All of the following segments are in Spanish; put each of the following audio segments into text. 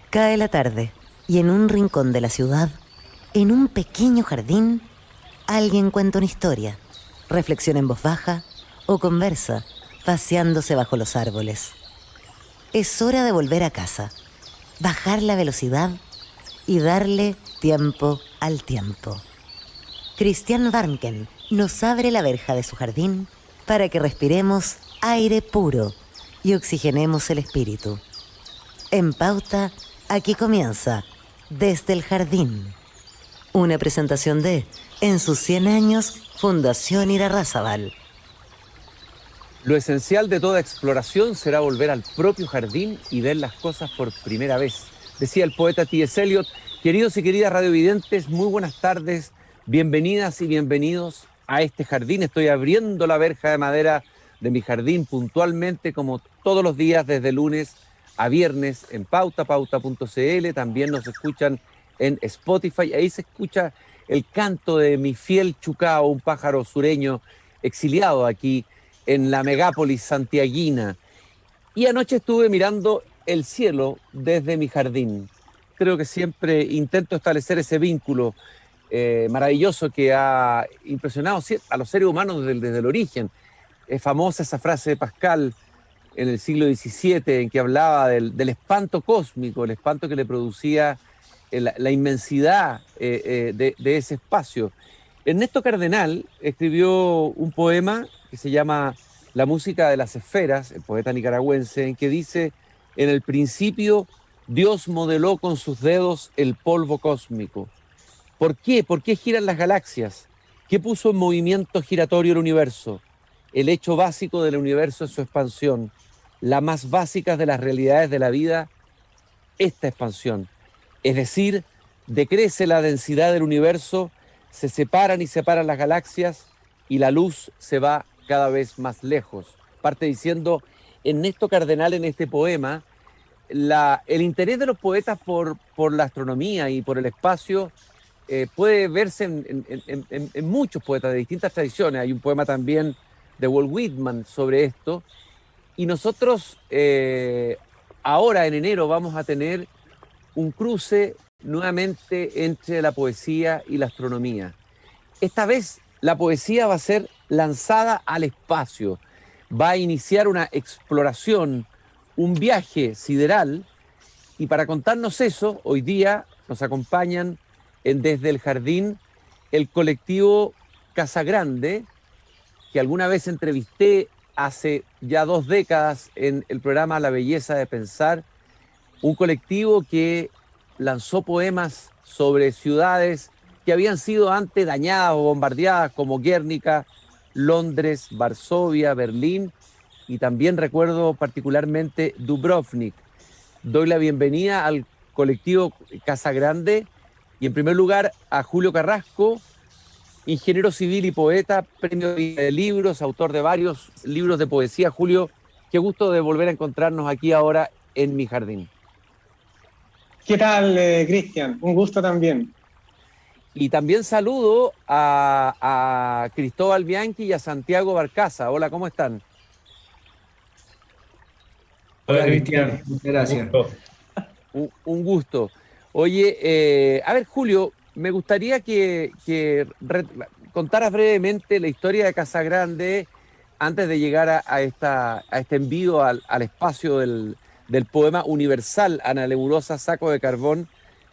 Cae la tarde y en un rincón de la ciudad, en un pequeño jardín, alguien cuenta una historia, reflexiona en voz baja o conversa, paseándose bajo los árboles. Es hora de volver a casa, bajar la velocidad y darle tiempo al tiempo. Christian Warnken nos abre la verja de su jardín para que respiremos aire puro y oxigenemos el espíritu. En Pauta, aquí comienza Desde el Jardín. Una presentación de, en sus 100 años, Fundación Irarrázaval. Lo esencial de toda exploración será volver al propio jardín y ver las cosas por primera vez, decía el poeta T.S. Eliot. Queridos y queridas radiovidentes, muy buenas tardes, bienvenidas y bienvenidos a este jardín. Estoy abriendo la verja de madera de mi jardín puntualmente, como todos los días, desde lunes a viernes, en pauta.cl. También nos escuchan en Spotify. Ahí se escucha el canto de mi fiel chucao, un pájaro sureño exiliado aquí en la megápolis santiaguina. Y anoche estuve mirando el cielo desde mi jardín. Creo que siempre intento establecer ese vínculo maravilloso que ha impresionado a los seres humanos desde el origen. Es famosa esa frase de Pascal en el siglo XVII en que hablaba del espanto cósmico, el espanto que le producía la inmensidad de ese espacio. Ernesto Cardenal escribió un poema que se llama La música de las esferas, el poeta nicaragüense, en que dice: en el principio Dios modeló con sus dedos el polvo cósmico. ¿Por qué? ¿Por qué giran las galaxias? ¿Qué puso en movimiento giratorio el universo? El hecho básico del universo es su expansión, la más básica de las realidades de la vida, esta expansión. Es decir, decrece la densidad del universo, se separan las galaxias y la luz se va cada vez más lejos. Parte diciendo Ernesto Cardenal en este poema, el interés de los poetas por la astronomía y por el espacio puede verse en muchos poetas de distintas tradiciones. Hay un poema también de Walt Whitman sobre esto. Y nosotros ahora en enero vamos a tener un cruce nuevamente entre la poesía y la astronomía. Esta vez la poesía va a ser lanzada al espacio, va a iniciar una exploración, un viaje sideral, y para contarnos eso, hoy día nos acompañan Desde el Jardín el colectivo Casa Grande, que alguna vez entrevisté hace ya 2 décadas en el programa La Belleza de Pensar, un colectivo que lanzó poemas sobre ciudades que habían sido antes dañadas o bombardeadas, como Guernica, Londres, Varsovia, Berlín, y también recuerdo particularmente Dubrovnik. Doy la bienvenida al colectivo Casa Grande y en primer lugar a Julio Carrasco, ingeniero civil y poeta, premio de libros, autor de varios libros de poesía. Julio, qué gusto de volver a encontrarnos aquí ahora en mi jardín. ¿Qué tal, Cristian? Un gusto también. Y también saludo a Cristóbal Bianchi y a Santiago Barcaza. Hola, ¿cómo están? Hola, Cristian. Muchas gracias. Un gusto. Oye, a ver, Julio, me gustaría que contaras brevemente la historia de Casa Grande antes de llegar a este envío al espacio del poema universal Ana Nebulosa Saco de Carbón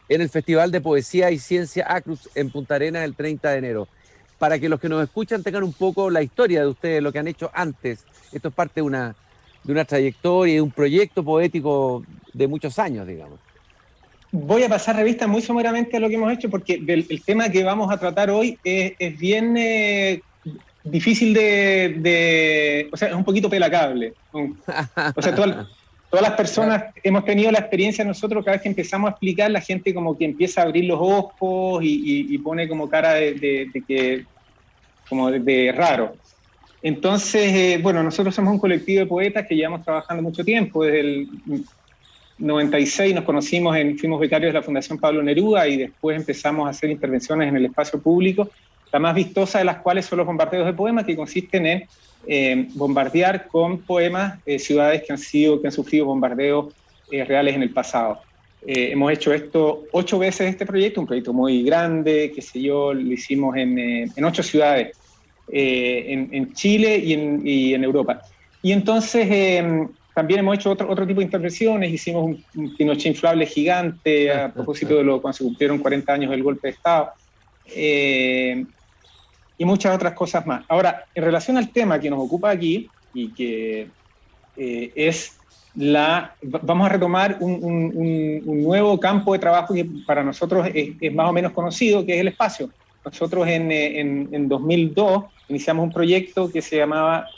en el Festival de Poesía y Ciencia Acrux en Punta Arenas el 30 de enero. Para que los que nos escuchan tengan un poco la historia de ustedes, lo que han hecho antes. Esto es parte de una trayectoria y de un proyecto poético de muchos años, digamos. Voy a pasar revista muy someramente a lo que hemos hecho, porque el tema que vamos a tratar hoy es bien difícil o sea, es un poquito pelacable. O sea, todas las personas hemos tenido la experiencia nosotros, cada vez que empezamos a explicar, la gente como que empieza a abrir los ojos y pone como cara de raro. Entonces, bueno, nosotros somos un colectivo de poetas que llevamos trabajando mucho tiempo. Desde el 96 nos conocimos, fuimos becarios de la Fundación Pablo Neruda y después empezamos a hacer intervenciones en el espacio público, la más vistosa de las cuales son los bombardeos de poemas, que consisten en bombardear con poemas ciudades que han sufrido bombardeos reales en el pasado. Hemos hecho esto 8 veces, este proyecto, un proyecto muy grande, qué sé yo, lo hicimos en 8 ciudades, en Chile y en Europa. Y entonces también hemos hecho otro tipo de intervenciones, hicimos un Pinochet inflable gigante a propósito de cuando se cumplieron 40 años del golpe de Estado, y muchas otras cosas más. Ahora, en relación al tema que nos ocupa aquí, y que vamos a retomar un nuevo campo de trabajo que para nosotros es más o menos conocido, que es el espacio. Nosotros en 2002 iniciamos un proyecto que se llama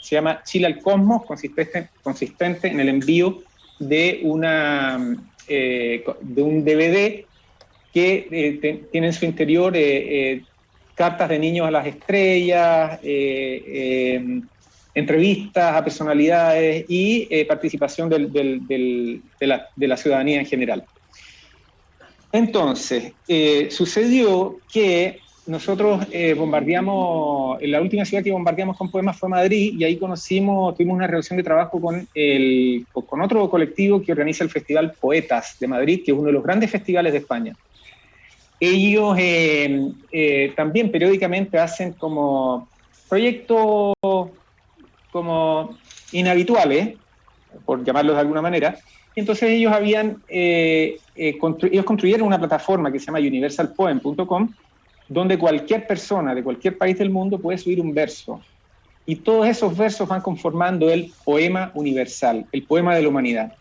Chile al Cosmos, consistente en el envío de un DVD que tiene en su interior cartas de niños a las estrellas, entrevistas a personalidades y participación de la ciudadanía en general. Entonces, sucedió que nosotros bombardeamos, la última ciudad que bombardeamos con poemas fue Madrid, y ahí tuvimos una relación de trabajo con otro colectivo que organiza el Festival Poetas de Madrid, que es uno de los grandes festivales de España. Ellos también periódicamente hacen como proyectos como inhabituales, por llamarlos de alguna manera, y entonces ellos construyeron una plataforma que se llama universalpoem.com, donde cualquier persona de cualquier país del mundo puede subir un verso, y todos esos versos van conformando el poema universal, el poema de la humanidad.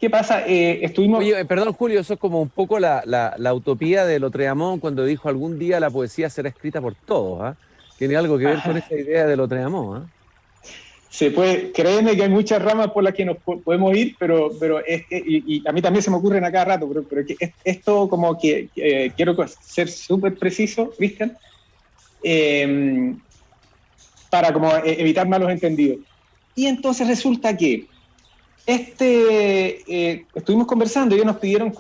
¿Qué pasa? Oye, perdón, Julio, eso es como un poco la utopía de Lautréamont cuando dijo algún día la poesía será escrita por todos, ¿eh? Tiene algo que ver con esa idea de Lautréamont, ¿eh? Créeme que hay muchas ramas por las que nos podemos ir, pero y a mí también se me ocurren a cada rato, pero esto como que quiero ser súper preciso, Cristian, para como evitar malos entendidos. Y entonces resulta que estuvimos conversando y ellos nos pidieron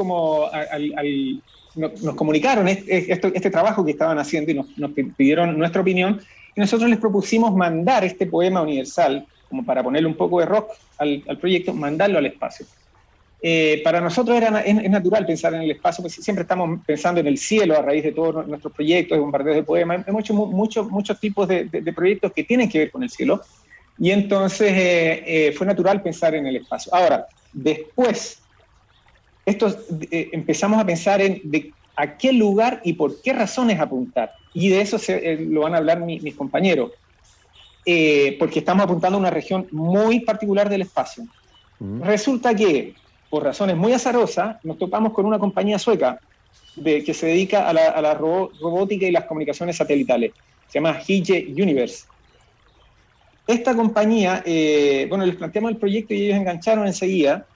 nos comunicaron este trabajo que estaban haciendo y nos pidieron nuestra opinión, y nosotros les propusimos mandar este poema universal, como para ponerle un poco de rock al proyecto, mandarlo al espacio. Para nosotros es natural pensar en el espacio, porque siempre estamos pensando en el cielo a raíz de todos nuestros proyectos de bombardeos de poemas. Hemos hecho muchos tipos de proyectos que tienen que ver con el cielo, y entonces fue natural pensar en el espacio. Ahora, después, empezamos a pensar en a qué lugar y por qué razones apuntar, y de eso lo van a hablar mis compañeros, porque estamos apuntando a una región muy particular del espacio. Resulta que, por razones muy azarosas, nos topamos con una compañía sueca que se dedica a la robótica y las comunicaciones satelitales. Se llama Hige Universe. Esta compañía, les planteamos el proyecto y ellos engancharon enseguida.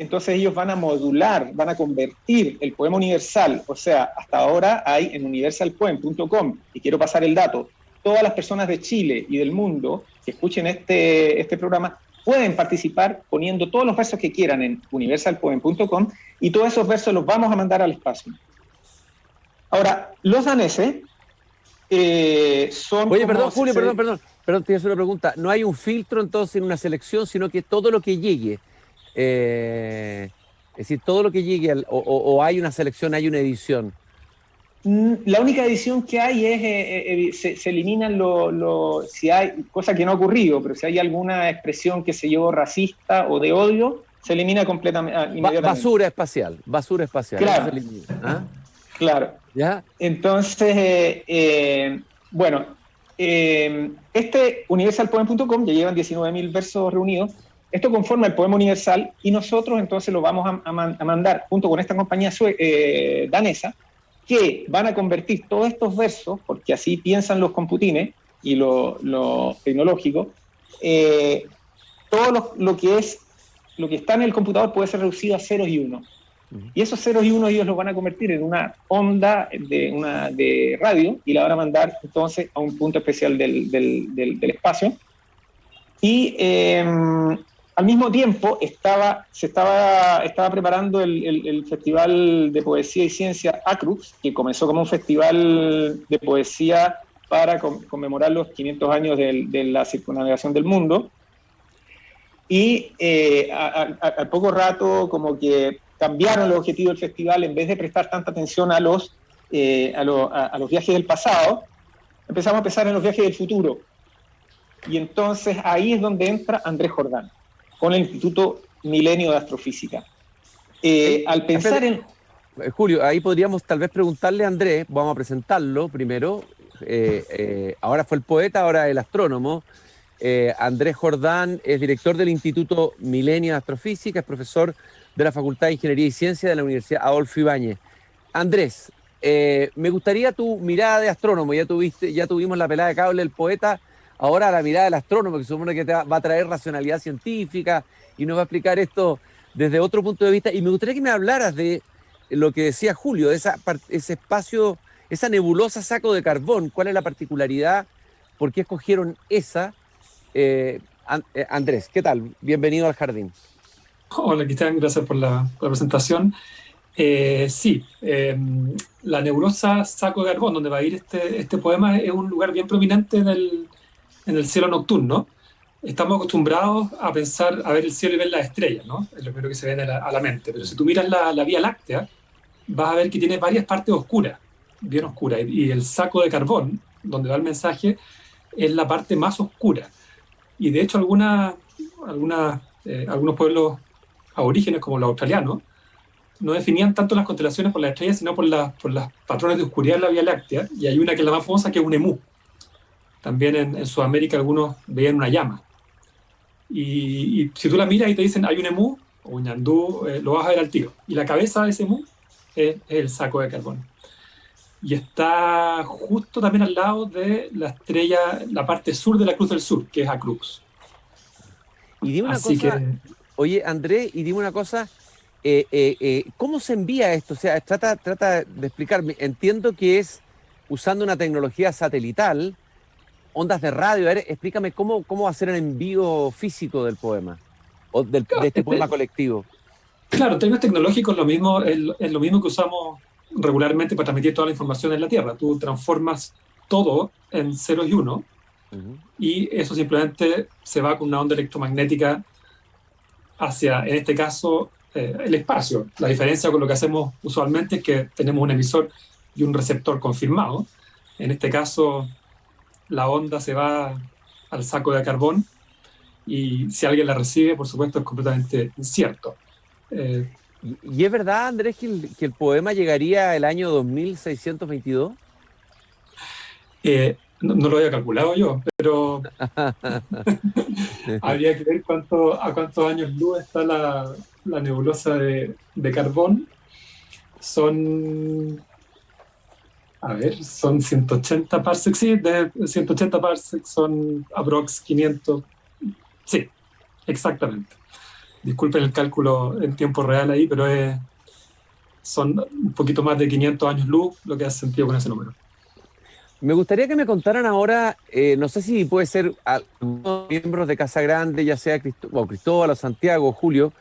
Entonces ellos van a modular, van a convertir el poema universal, o sea, hasta ahora hay en universalpoem.com, y quiero pasar el dato, todas las personas de Chile y del mundo que escuchen este programa pueden participar poniendo todos los versos que quieran en universalpoem.com, y todos esos versos los vamos a mandar al espacio. Ahora, los daneses son... Oye, perdón, Julio, perdón, te voy a hacer una pregunta. No hay un filtro entonces en una selección, sino que todo lo que llegue... es decir, todo lo que llegue o hay una selección, hay una edición. La única edición que hay es se eliminan si hay, cosa que no ha ocurrido, pero si hay alguna expresión, qué sé yo, racista o de odio, se elimina completamente, inmediatamente. Basura espacial. Claro, se elimina, ¿ah? Claro. ¿Ya? Entonces, universalpoem.com ya llevan 19.000 versos reunidos. Esto conforma el poema universal, y nosotros entonces lo vamos a mandar junto con esta compañía danesa, que van a convertir todos estos versos, porque así piensan los computines y lo tecnológico, todo lo que está en el computador puede ser reducido a ceros y unos. Y esos ceros y unos ellos los van a convertir en una onda de radio, y la van a mandar entonces a un punto especial del espacio. Y al mismo tiempo se estaba preparando el Festival de Poesía y Ciencia Acrux, que comenzó como un festival de poesía para conmemorar los 500 años de la circunnavegación del mundo. Y al poco rato como que cambiaron los objetivos del festival. En vez de prestar tanta atención a los viajes del pasado, empezamos a pensar en los viajes del futuro. Y entonces ahí es donde entra Andrés Jordán, con el Instituto Milenio de Astrofísica. Al pensar en... Julio, ahí podríamos tal vez preguntarle a Andrés, vamos a presentarlo primero. Ahora fue el poeta, ahora el astrónomo. Andrés Jordán es director del Instituto Milenio de Astrofísica, es profesor de la Facultad de Ingeniería y Ciencia de la Universidad Adolfo Ibáñez. Andrés, me gustaría tu mirada de astrónomo. Ya tuvimos la pelada de cable del poeta, ahora la mirada del astrónomo, que supone que va a traer racionalidad científica y nos va a explicar esto desde otro punto de vista. Y me gustaría que me hablaras de lo que decía Julio, de ese espacio, esa nebulosa Saco de Carbón. ¿Cuál es la particularidad? ¿Por qué escogieron esa? Andrés, ¿qué tal? Bienvenido al jardín. Hola, Cristian, gracias por la presentación. La nebulosa Saco de Carbón, donde va a ir este poema, es un lugar bien prominente en el cielo nocturno. Estamos acostumbrados a pensar, a ver el cielo y ver las estrellas, ¿no? Es lo primero que se viene a la mente. Pero si tú miras la Vía Láctea, vas a ver que tiene varias partes oscuras, bien oscuras. Y el Saco de Carbón, donde va el mensaje, es la parte más oscura. Y de hecho algunos pueblos aborígenes, como los australianos, no definían tanto las constelaciones por las estrellas, sino por los patrones de oscuridad en la Vía Láctea. Y hay una que es la más famosa, que es un emú. También en Sudamérica algunos veían una llama. Y si tú la miras y te dicen hay un emú o un ñandú, lo vas a ver al tiro. Y la cabeza de ese emú es el Saco de Carbón. Y está justo también al lado de la estrella, la parte sur de la Cruz del Sur, que es Acrux. Y dime una cosa, oye Andrés, y dime una cosa, ¿cómo se envía esto? O sea, trata de explicarme. Entiendo que es usando una tecnología satelital, ondas de radio. A ver, explícame cómo va a ser el envío físico del poema, o de este poema colectivo. Claro, en términos tecnológicos es lo mismo que usamos regularmente para transmitir toda la información en la Tierra. Tú transformas todo en ceros y unos, y eso simplemente se va con una onda electromagnética hacia, en este caso, el espacio. La diferencia con lo que hacemos usualmente es que tenemos un emisor y un receptor confirmado. En este caso, la onda se va al saco de carbón, y si alguien la recibe, por supuesto, es completamente incierto. ¿Y es verdad, Andrés, que el poema llegaría el año 2622? No lo había calculado yo, pero habría que ver a cuántos años luz está la nebulosa de carbón. Son 180 parsecs, sí, de 180 parsecs son aprox 500. Sí, exactamente. Disculpen el cálculo en tiempo real ahí, pero son un poquito más de 500 años luz, lo que hace sentido con ese número. Me gustaría que me contaran ahora, no sé si puede ser algunos miembros de Casa Grande, ya sea Cristóbal o Santiago o Julio,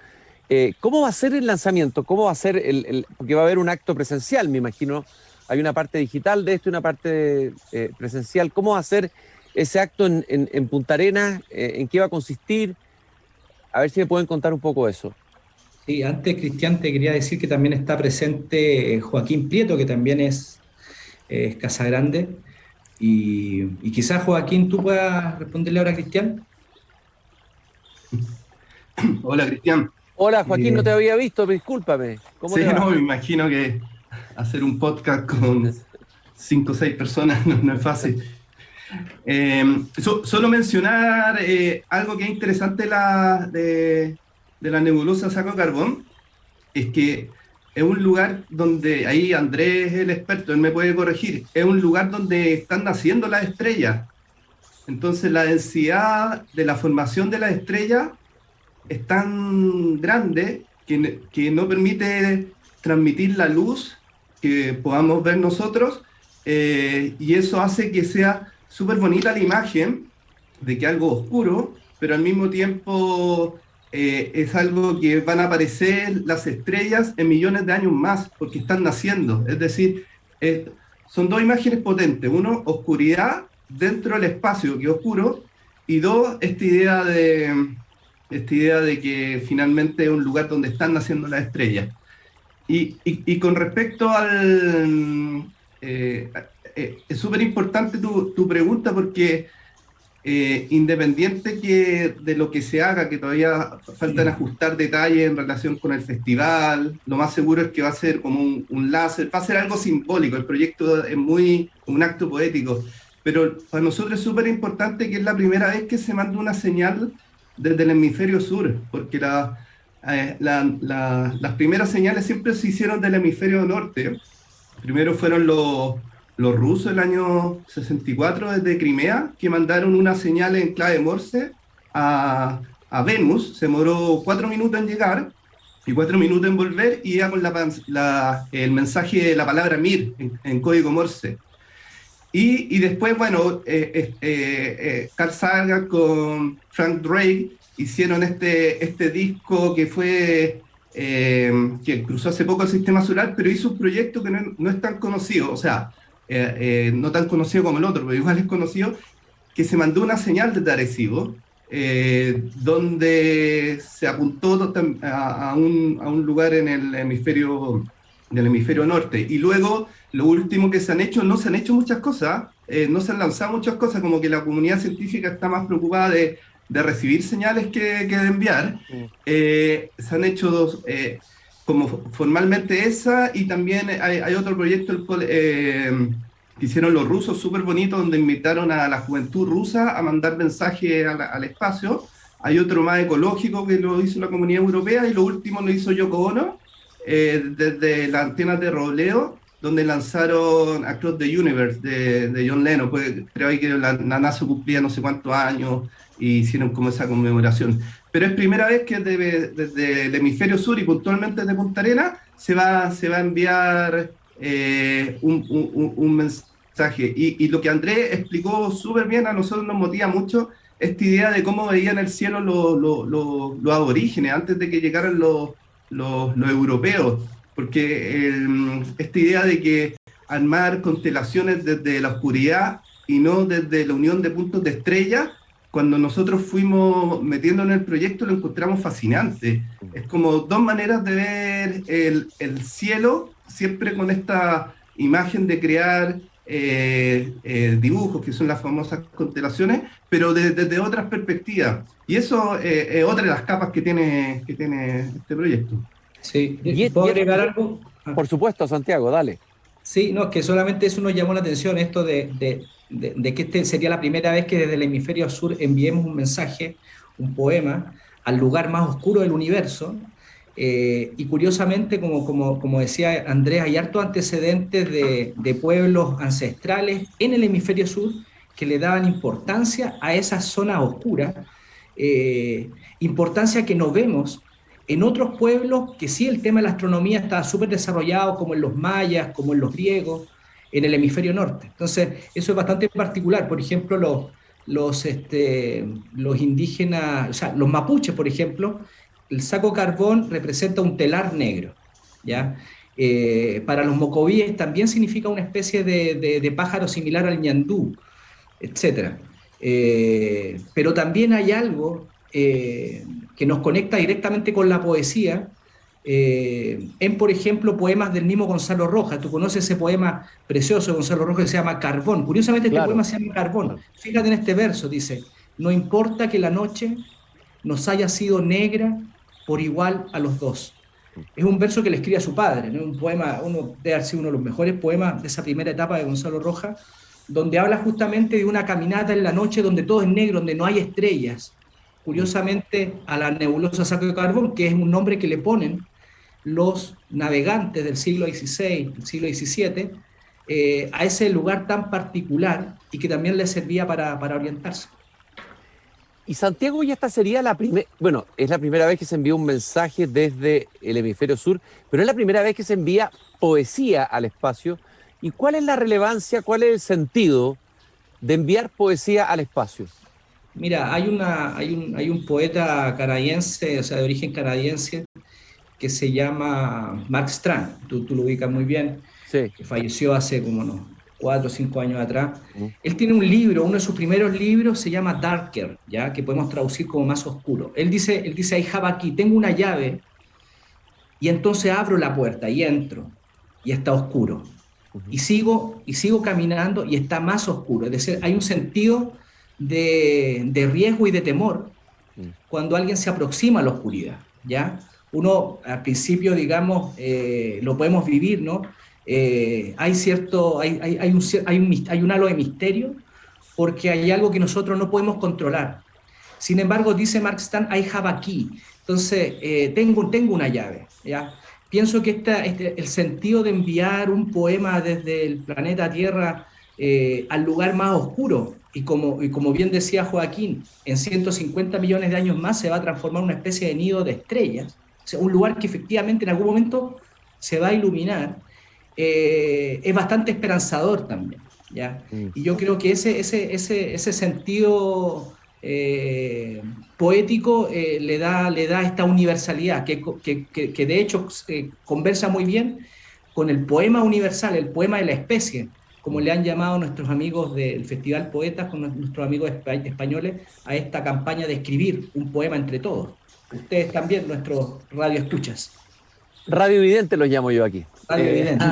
¿cómo va a ser el lanzamiento? ¿Cómo va a ser porque va a haber un acto presencial, me imagino? Hay una parte digital de esto y una parte presencial. ¿Cómo va a ser ese acto en Punta Arenas? ¿En qué va a consistir? A ver si me pueden contar un poco de eso. Sí, antes, Cristian, te quería decir que también está presente Joaquín Prieto, que también es Casa Grande. Y quizás, Joaquín, tú puedas responderle ahora a Cristian. Hola, Cristian. Hola, Joaquín, no te había visto, discúlpame. ¿Cómo sí, te va? no, me imagino que hacer un podcast con 5 o 6 personas no es fácil. Solo mencionar algo que es interesante de la nebulosa Saco de Carbón, es que es un lugar donde, ahí Andrés es el experto, él me puede corregir, es un lugar donde están naciendo las estrellas. Entonces la densidad de la formación de las estrellas es tan grande que no permite transmitir la luz que podamos ver nosotros, y eso hace que sea súper bonita la imagen de que algo oscuro, pero al mismo tiempo es algo que van a aparecer las estrellas en millones de años más, porque están naciendo. Es decir, son dos imágenes potentes. Uno, oscuridad dentro del espacio, que es oscuro, y dos, esta idea de que finalmente es un lugar donde están naciendo las estrellas. Y con respecto al... es súper importante tu pregunta porque independiente de lo que se haga, que todavía faltan ajustar detalles en relación con el festival, lo más seguro es que va a ser como un láser, va a ser algo simbólico, el proyecto es muy un acto poético, pero para nosotros es súper importante que es la primera vez que se manda una señal desde el hemisferio sur, porque las primeras señales siempre se hicieron del hemisferio norte. Primero fueron los rusos el año 64 desde Crimea, que mandaron una señal en clave Morse a Venus. Se demoró 4 minutos en llegar y 4 minutos en volver, y iba con el mensaje de la palabra Mir en código Morse. Y después, bueno, Carl Sagan con Frank Drake hicieron este disco que fue... que cruzó hace poco el sistema solar, pero hizo un proyecto que no es tan conocido, o sea, no tan conocido como el otro, pero igual es conocido, que se mandó una señal desde Arecibo, donde se apuntó a un lugar en el hemisferio norte. Y luego, lo último que se han hecho, no se han hecho muchas cosas, no se han lanzado muchas cosas, como que la comunidad científica está más preocupada de recibir señales que de enviar. Se han hecho dos, como formalmente esa, y también hay otro proyecto que hicieron los rusos, súper bonito, donde invitaron a la juventud rusa a mandar mensajes al espacio. Hay otro más ecológico que lo hizo la Comunidad Europea, y lo último lo hizo Yoko Ono, desde las antenas de Robledo, donde lanzaron Across the Universe de John Lennon. Pues, creo que la NASA cumplía no sé cuántos años, y hicieron como esa conmemoración. Pero es primera vez que desde el hemisferio sur, y puntualmente desde Punta Arenas, se va a enviar un mensaje. Y lo que Andrés explicó súper bien, a nosotros nos motiva mucho esta idea de cómo veían el cielo los aborígenes antes de que llegaran los europeos. Porque esta idea de que armar constelaciones desde la oscuridad y no desde la unión de puntos de estrellas, cuando nosotros fuimos metiendo en el proyecto, lo encontramos fascinante. Es como dos maneras de ver el cielo, siempre con esta imagen de crear dibujos, que son las famosas constelaciones, pero desde otras perspectivas. Y eso es otra de las capas que tiene este proyecto. Sí, ¿puedo agregar algo? Por supuesto, Santiago, dale. Sí, no, es que solamente eso nos llamó la atención, esto de que sería la primera vez que desde el hemisferio sur enviemos un mensaje, un poema, al lugar más oscuro del universo. Y curiosamente, como decía Andrés, hay hartos antecedentes de pueblos ancestrales en el hemisferio sur que le daban importancia a esas zonas oscuras, importancia que no vemos en otros pueblos que sí el tema de la astronomía está súper desarrollado, como en los mayas, como en los griegos, en el hemisferio norte. Entonces, eso es bastante particular. Por ejemplo, los indígenas, o sea, los mapuches, por ejemplo, el saco carbón representa un telar negro, ¿ya? Para los mocovíes también significa una especie de pájaro similar al ñandú, etc. Pero también hay algo que nos conecta directamente con la poesía, en, por ejemplo, poemas del mismo Gonzalo Rojas. Tú conoces ese poema precioso de Gonzalo Rojas que se llama Carbón. Curiosamente, este poema se llama Carbón. Fíjate en este verso, dice: no importa que la noche nos haya sido negra por igual a los dos. Es un verso que le escribe a su padre, ¿no? Un poema, debe haber sido uno de los mejores poemas de esa primera etapa de Gonzalo Rojas, donde habla justamente de una caminata en la noche donde todo es negro, donde no hay estrellas. Curiosamente, a la nebulosa Saco de Carbón, que es un nombre que le ponen los navegantes del siglo XVI, del siglo XVII, a ese lugar tan particular y que también les servía para orientarse. Y Santiago, ya esta sería la primera, bueno, es la primera vez que se envía un mensaje desde el hemisferio sur, pero es la primera vez que se envía poesía al espacio. ¿Y cuál es la relevancia, cuál es el sentido de enviar poesía al espacio? Mira, hay un poeta canadiense, o sea, de origen canadiense, que se llama Mark Strand, tú lo ubicas muy bien, sí, que falleció hace como 4 o 5 años atrás. Él tiene un libro, uno de sus primeros libros se llama Darker, ¿ya? Que podemos traducir como más oscuro. Él dice ahí, Java, aquí, tengo una llave y entonces abro la puerta y entro, y está oscuro. Y sigo caminando y está más oscuro. Es decir, hay un sentido de riesgo y de temor cuando alguien se aproxima a la oscuridad, ¿ya? Uno, al principio, digamos, lo podemos vivir, ¿no? Hay un halo de misterio porque hay algo que nosotros no podemos controlar. Sin embargo, dice Mark Stan, I have a key. Entonces, tengo una llave, ¿ya? Pienso que el sentido de enviar un poema desde el planeta Tierra al lugar más oscuro, y como bien decía Joaquín, en 150 millones de años más se va a transformar en una especie de nido de estrellas, o sea, un lugar que efectivamente en algún momento se va a iluminar, es bastante esperanzador también, ¿ya? Y yo creo que ese sentido poético le da esta universalidad que de hecho conversa muy bien con el poema universal, el poema de la especie, como le han llamado nuestros amigos del Festival Poetas, con nuestros amigos españoles, a esta campaña de escribir un poema entre todos. Ustedes también, nuestros radioescuchas. Radiovidente los llamo yo aquí. Radiovidente.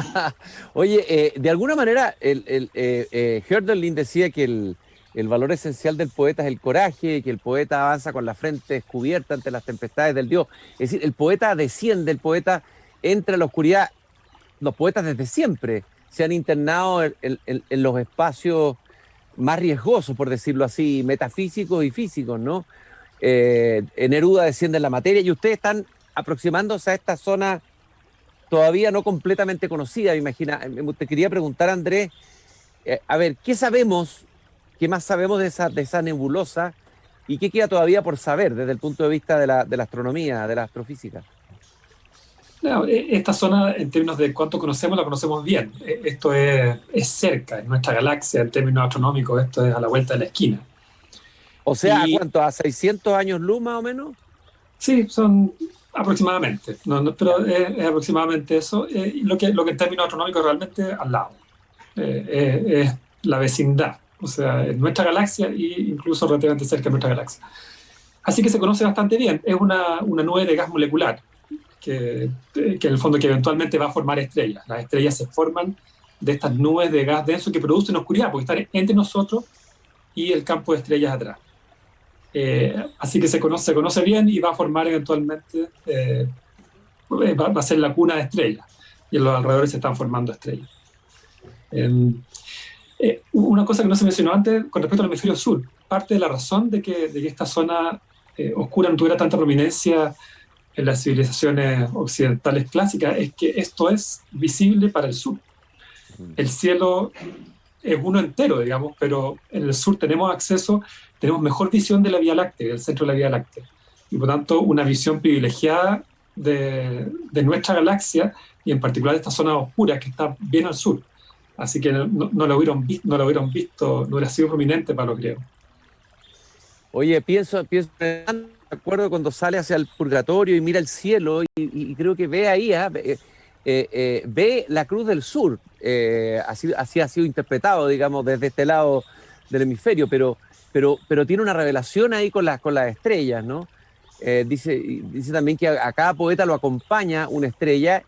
Oye, de alguna manera, Hölderlin decía que el valor esencial del poeta es el coraje, que el poeta avanza con la frente descubierta ante las tempestades del Dios. Es decir, el poeta desciende, el poeta entra a la oscuridad. Los poetas desde siempre se han internado en los espacios más riesgosos, por decirlo así, metafísicos y físicos, ¿no? Neruda desciende en la materia y ustedes están aproximándose a esta zona todavía no completamente conocida, me imagino. Te quería preguntar, Andrés, a ver, ¿qué sabemos, qué más sabemos de esa nebulosa y qué queda todavía por saber desde el punto de vista de la astronomía, de la astrofísica? No, esta zona, en términos de cuánto conocemos, la conocemos bien. Esto es cerca, en nuestra galaxia, en términos astronómicos, esto es a la vuelta de la esquina. O sea, ¿a cuánto? ¿A 600 años luz más o menos? Sí, son aproximadamente, pero es aproximadamente eso. Lo que en términos astronómicos realmente al lado. Es la vecindad, o sea, en nuestra galaxia e incluso relativamente cerca de nuestra galaxia. Así que se conoce bastante bien. Es una nube de gas molecular que en el fondo que eventualmente va a formar estrellas. Las estrellas se forman de estas nubes de gas denso que producen oscuridad, porque están entre nosotros y el campo de estrellas atrás. Así que se conoce bien y va a formar eventualmente, va a ser la cuna de estrellas, y en los alrededores se están formando estrellas. Una cosa que no se mencionó antes con respecto al hemisferio sur, parte de la razón de que esta zona oscura no tuviera tanta prominencia en las civilizaciones occidentales clásicas es que esto es visible para el sur. El cielo es uno entero, digamos, pero en el sur tenemos mejor visión de la Vía Láctea, del centro de la Vía Láctea, y por tanto una visión privilegiada de nuestra galaxia y en particular de esta zona oscura que está bien al sur. Así que no lo hubieran visto, no hubiera sido prominente para los griegos. Oye, pienso me acuerdo cuando sale hacia el purgatorio y mira el cielo y creo que ve ahí, ve la Cruz del Sur, así ha sido interpretado, digamos, desde este lado del hemisferio, pero tiene una revelación ahí con las estrellas, ¿no? Dice también que a cada poeta lo acompaña una estrella.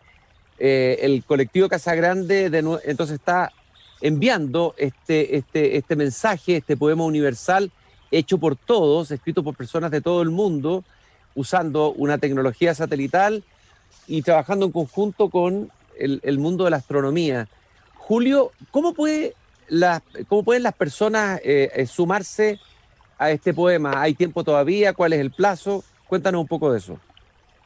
El colectivo Casagrande entonces está enviando este mensaje, este poema universal hecho por todos, escrito por personas de todo el mundo, usando una tecnología satelital y trabajando en conjunto con el mundo de la astronomía. Julio, ¿cómo pueden las personas sumarse a este poema? ¿Hay tiempo todavía? ¿Cuál es el plazo? Cuéntanos un poco de eso.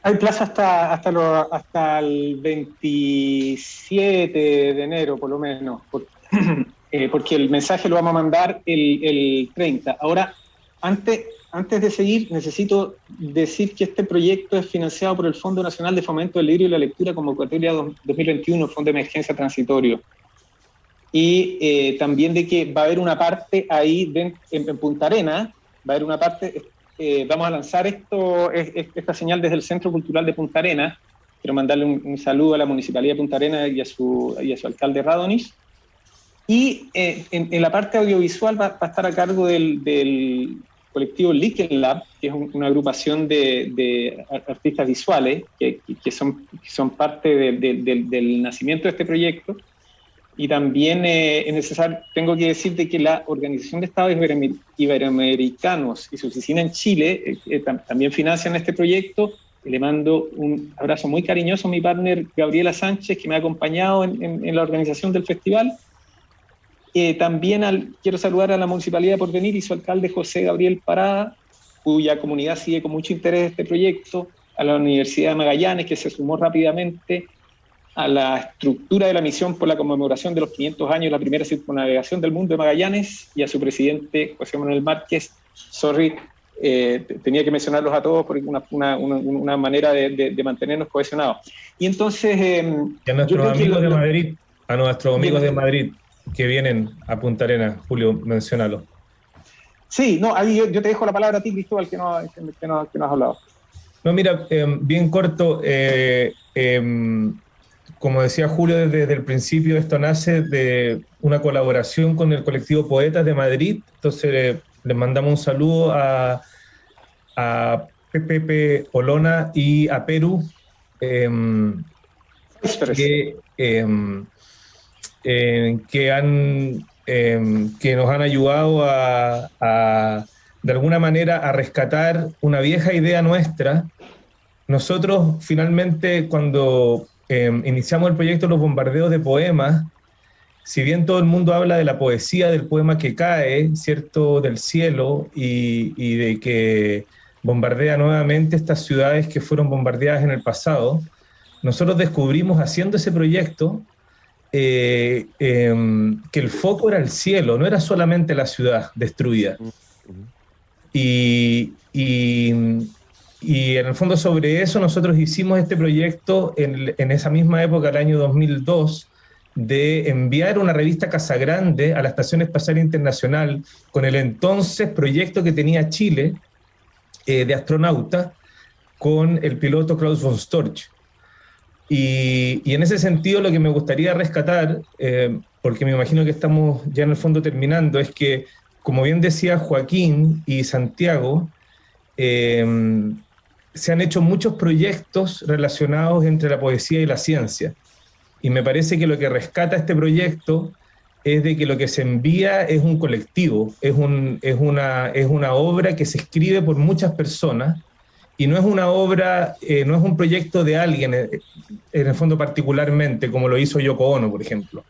Hay plazo hasta el 27 de enero, por lo menos, porque el mensaje lo vamos a mandar el 30. Ahora, antes de seguir, necesito decir que este proyecto es financiado por el Fondo Nacional de Fomento del Libro y la Lectura, convocatoria 2021, Fondo de Emergencia Transitorio. Y también de que va a haber una parte ahí en Punta Arenas, va a haber una parte... vamos a lanzar esta señal desde el Centro Cultural de Punta Arenas. Quiero mandarle un saludo a la Municipalidad de Punta Arenas y a su alcalde Radonis. Y en la parte audiovisual va a estar a cargo del colectivo Liken Lab, que es una agrupación de artistas visuales que son parte del nacimiento de este proyecto. Y también es necesario, tengo que decirte que la Organización de Estados Iberoamericanos y su oficina en Chile también financian este proyecto. Le mando un abrazo muy cariñoso a mi partner Gabriela Sánchez, que me ha acompañado en la organización del festival. También quiero saludar a la Municipalidad de Porvenir y su alcalde José Gabriel Parada, cuya comunidad sigue con mucho interés este proyecto, a la Universidad de Magallanes, que se sumó rápidamente, a la estructura de la misión por la conmemoración de los 500 años de la primera circunnavegación del mundo de Magallanes, y a su presidente José Manuel Márquez. Tenía que mencionarlos a todos porque una manera de mantenernos cohesionados. Y entonces... y a nuestros amigos de Madrid, de Madrid que vienen a Punta Arenas, Julio, menciónalo. Sí, no, ahí yo te dejo la palabra a ti, Cristóbal, que no has hablado. No, mira, bien corto, como decía Julio desde el principio, esto nace de una colaboración con el colectivo Poetas de Madrid. Entonces les mandamos un saludo a Pepe Olona y a Perú, que nos han ayudado de alguna manera a rescatar una vieja idea nuestra. Nosotros finalmente, cuando iniciamos el proyecto Los Bombardeos de Poemas, si bien todo el mundo habla de la poesía del poema que cae, ¿cierto?, del cielo, y de que bombardea nuevamente estas ciudades que fueron bombardeadas en el pasado, nosotros descubrimos haciendo ese proyecto que el foco era el cielo, no era solamente la ciudad destruida. Y en el fondo sobre eso nosotros hicimos este proyecto en esa misma época, el año 2002, de enviar una revista Casagrande a la Estación Espacial Internacional con el entonces proyecto que tenía Chile de astronauta con el piloto Klaus von Storch. Y en ese sentido lo que me gustaría rescatar, porque me imagino que estamos ya en el fondo terminando, es que, como bien decía Joaquín y Santiago, se han hecho muchos proyectos relacionados entre la poesía y la ciencia. Y me parece que lo que rescata este proyecto es de que lo que se envía es un colectivo, es una obra que se escribe por muchas personas, y no es una obra, no es un proyecto de alguien, en el fondo particularmente, como lo hizo Yoko Ono, por ejemplo.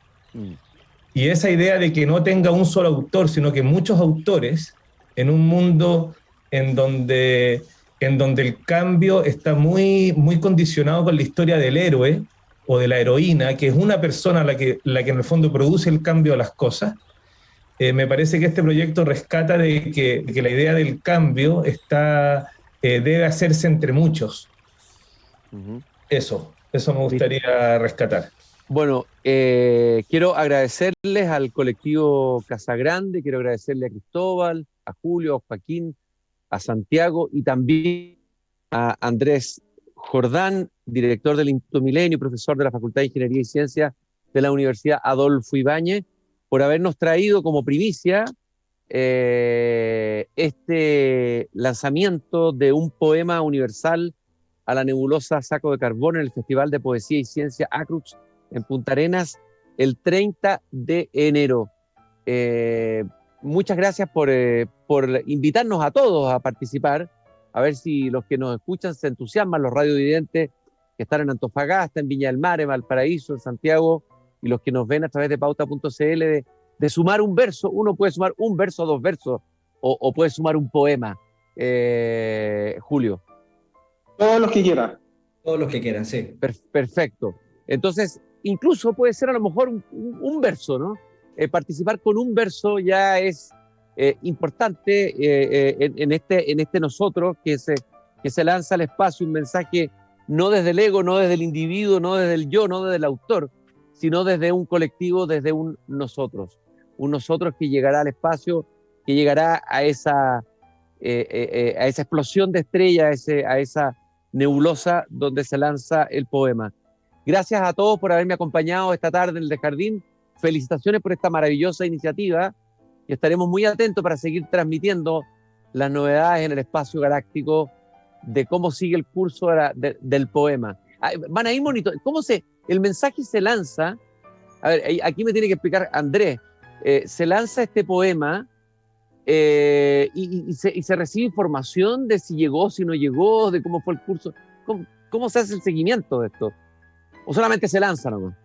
Y esa idea de que no tenga un solo autor, sino que muchos autores, en un mundo en donde el cambio está muy, muy condicionado con la historia del héroe o de la heroína, que es una persona la que en el fondo produce el cambio a las cosas. Me parece que este proyecto rescata de que la idea del cambio debe hacerse entre muchos. Eso me gustaría rescatar. Bueno, quiero agradecerles al colectivo Casagrande, quiero agradecerle a Cristóbal, a Julio, a Joaquín, a Santiago y también a Andrés Jordán, director del Instituto Milenio y profesor de la Facultad de Ingeniería y Ciencias de la Universidad Adolfo Ibáñez, por habernos traído como primicia este lanzamiento de un poema universal a la nebulosa Saco de Carbón en el Festival de Poesía y Ciencia Acrux en Punta Arenas el 30 de enero. Muchas gracias por invitarnos a todos a participar, a ver si los que nos escuchan se entusiasman, los radiovidentes que están en Antofagasta, en Viña del Mar, en Valparaíso, en Santiago, y los que nos ven a través de pauta.cl, de sumar un verso. Uno puede sumar un verso, dos versos, o puede sumar un poema. Julio. Todos los que quieran. Todos los que quieran, sí. Perfecto. Entonces, incluso puede ser a lo mejor un verso, ¿no? Participar con un verso ya es importante en este nosotros que se lanza al espacio, un mensaje no desde el ego, no desde el individuo, no desde el yo, no desde el autor, sino desde un colectivo, desde un nosotros que llegará al espacio, que llegará a esa explosión de estrellas, a esa nebulosa donde se lanza el poema. Gracias a todos por haberme acompañado esta tarde en el Jardín. Felicitaciones por esta maravillosa iniciativa y estaremos muy atentos para seguir transmitiendo las novedades en el espacio galáctico de cómo sigue el curso del poema. Van a ir monitoreando. El mensaje se lanza. A ver, aquí me tiene que explicar Andrés. Se lanza este poema y se recibe información de si llegó, si no llegó, de cómo fue el curso. ¿Cómo se hace el seguimiento de esto? ¿O solamente se lanza nomás?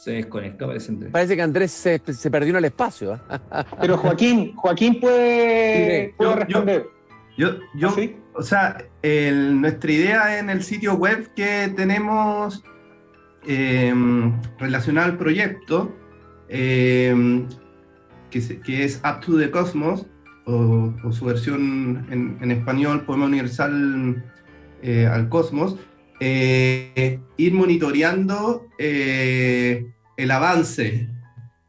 Se desconectó, parece. Parece que Andrés se perdió en el espacio. Pero Joaquín puede responder. ¿Sí? O sea, nuestra idea en el sitio web que tenemos relacionado al proyecto, que es Up to the Cosmos, o su versión en español, Poema Universal al Cosmos, ir monitoreando el avance.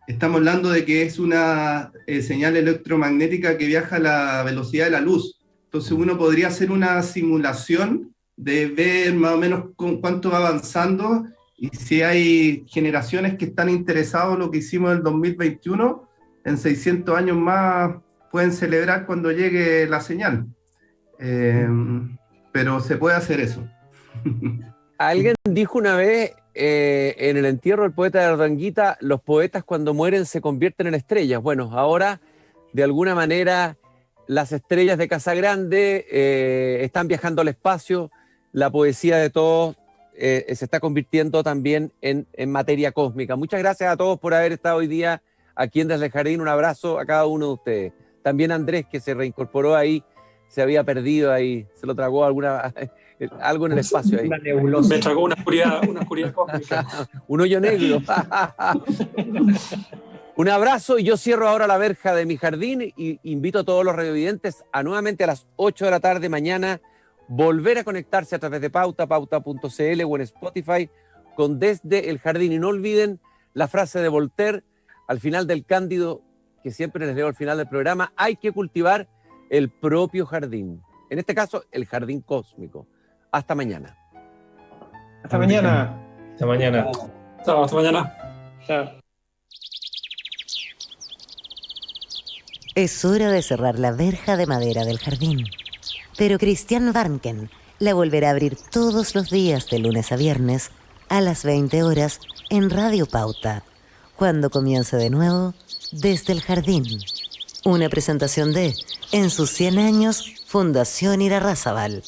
Estamos hablando de que es una señal electromagnética que viaja a la velocidad de la luz. Entonces uno podría hacer una simulación de ver más o menos cuánto va avanzando, y si hay generaciones que están interesadas en lo que hicimos en el 2021, en 600 años más pueden celebrar cuando llegue la señal. Pero se puede hacer eso. Alguien dijo una vez en el entierro del poeta de Ardanguita, los poetas cuando mueren se convierten en estrellas. Bueno, ahora de alguna manera las estrellas de Casagrande están viajando al espacio, la poesía de todos se está convirtiendo también en materia cósmica. Muchas gracias a todos por haber estado hoy día aquí en Desde el Jardín. Un abrazo a cada uno de ustedes. También a Andrés, que se reincorporó ahí, se había perdido ahí, se lo tragó algo en el espacio ahí. Me tragó una oscuridad cósmica. Un hoyo negro. Un abrazo, y yo cierro ahora la verja de mi jardín y invito a todos los radiovidentes a nuevamente a las 8 de la tarde mañana volver a conectarse a través de pauta.cl o en Spotify con Desde el Jardín. Y no olviden la frase de Voltaire al final del Cándido, que siempre les leo al final del programa: hay que cultivar el propio jardín. En este caso, el jardín cósmico. Hasta mañana. Hasta mañana. Hasta mañana. Chao, hasta mañana. Chao. Es hora de cerrar la verja de madera del jardín. Pero Christian Warnken la volverá a abrir todos los días de lunes a viernes a las 20 horas en Radio Pauta, cuando comience de nuevo Desde el Jardín. Una presentación de, en sus 100 años, Fundación Irarrázaval.